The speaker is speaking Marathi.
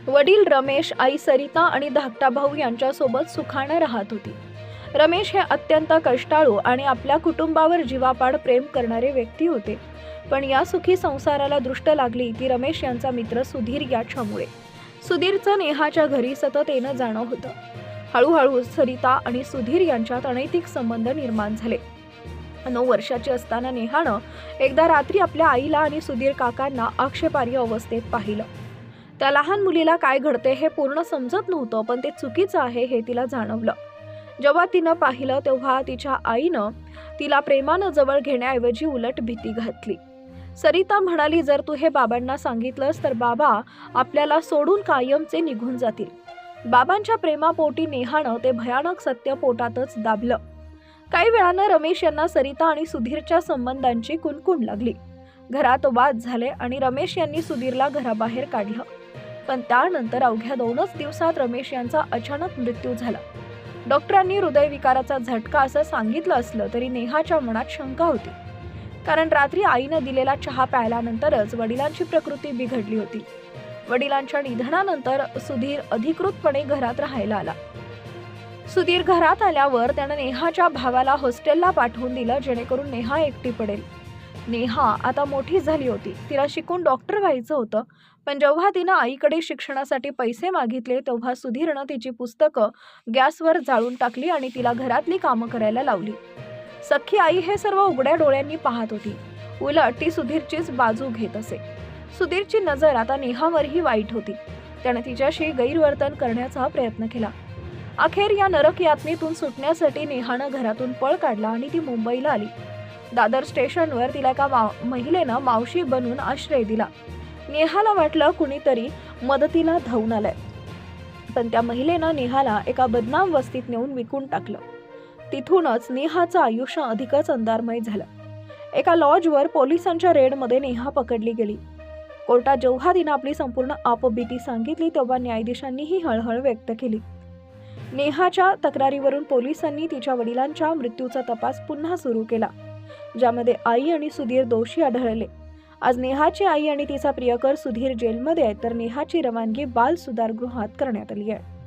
वडील रमेश, आई सरिता आणि धाकटा भाऊ यांच्यासोबत सुखाने राहत होती. रमेश हे अत्यंत कष्टाळू आणि आपल्या कुटुंबावर जीवापाड प्रेम करणारे व्यक्ती होते. पण या सुखी संसाराला दृष्ट लागली ती रमेश यांचा मित्र सुधीर याच्यामुळे. सुधीरचं नेहाच्या घरी सतत येणं जाणं होतं. हळूहळू सरिता आणि सुधीर यांच्यात अनैतिक संबंध निर्माण झाले. 9 वर्षाची असताना नेहानं एकदा रात्री आपल्या आईला आणि सुधीर काकांना आक्षेपार्ह अवस्थेत पाहिलं. त्या लहान मुलीला काय घडते हे पूर्ण समजत नव्हतं, पण ते चुकीचं आहे हे तिला जाणवलं. जेव्हा तिनं पाहिलं तेव्हा तिच्या आईनं तिला प्रेमानं जवळ घेण्याऐवजी उलट भीती घातली. सरिता म्हणाली, जर तू हे बाबांना सांगितलंस तर बाबा आपल्याला सोडून कायमचे निघून जातील. बाबांच्या प्रेमापोटी नेहानं ते भयानक सत्य पोटातच दाबलं. काही वेळानं रमेश यांना सरिता आणि सुधीरच्या संबंधांची कुणकुण लागली. घरात वाद झाले आणि रमेश यांनी सुधीरला घराबाहेर काढलं. पण त्यानंतर अवघ्या 2च दिवसात रमेश यांचा अचानक मृत्यू झाला. डॉक्टरांनी हृदयविकाराचा झटका असं सांगितलं असलं तरी नेहाच्या मनात शंका होती. कारण रात्री आईनं दिलेला चहा प्यायल्यानंतरच वडिलांची प्रकृती बिघडली होती. वडिलांच्या निधनानंतर सुधीर अधिकृतपणे घरात राहायला आला. सुधीर घरात आल्यावर त्यानं नेहाच्या भावाला हॉस्टेलला पाठवून दिलं, जेणेकरून नेहा एकटी पडेल. नेहा आता मोठी झाली होती. तिला शिकून डॉक्टर व्हायचं होतं. पण जेव्हा तिनं आईकडे शिक्षणासाठी पैसे मागितले तेव्हा सुधीरनं तिची पुस्तकं गॅसवर जाळून टाकली आणि तिला घरातली कामं करायला लावली. सख्खी आई हे सर्व उघड्या डोळ्यांनी पाहत होती. उलट ती सुधीरचीच बाजू घेत असे. सुधीरची नजर आता नेहावरही वाईट होती. त्याने तिच्याशी गैरवर्तन करण्याचा प्रयत्न केला. अखेर या नरक यातनेतून सुटण्यासाठी नेहानं घरातून पळ काढला आणि ती मुंबईला आली. दादर स्टेशनवर तिला एका महिलेनं मावशी बनून आश्रय दिला. नेहाला वाटलं कुणीतरी मदतीला धावून आलंय. पण त्या महिलेनं नेहाला एका बदनाम वस्तीत नेऊन विकून टाकलं. तिथूनच नेहाचं आयुष्य अधिकच अंधारमय झालं. एका लॉजवर पोलिसांच्या रेडमध्ये नेहा पकडली गेली. कोर्टात जेव्हा तिनं आपली संपूर्ण आपबीती सांगितली तेव्हा न्यायाधीशांनीही हळहळ व्यक्त केली. नेहाच्या तक्रारीवरून पोलिसांनी तिच्या वडिलांच्या मृत्यूचा तपास पुन्हा सुरू केला, ज्यामध्ये आई आणि सुधीर दोषी आढळले. आज नेहाची आई आणि तिचा प्रियकर सुधीर जेलमध्ये आहे, तर नेहाची रवानगी बाल सुधारगृहात करण्यात आली आहे.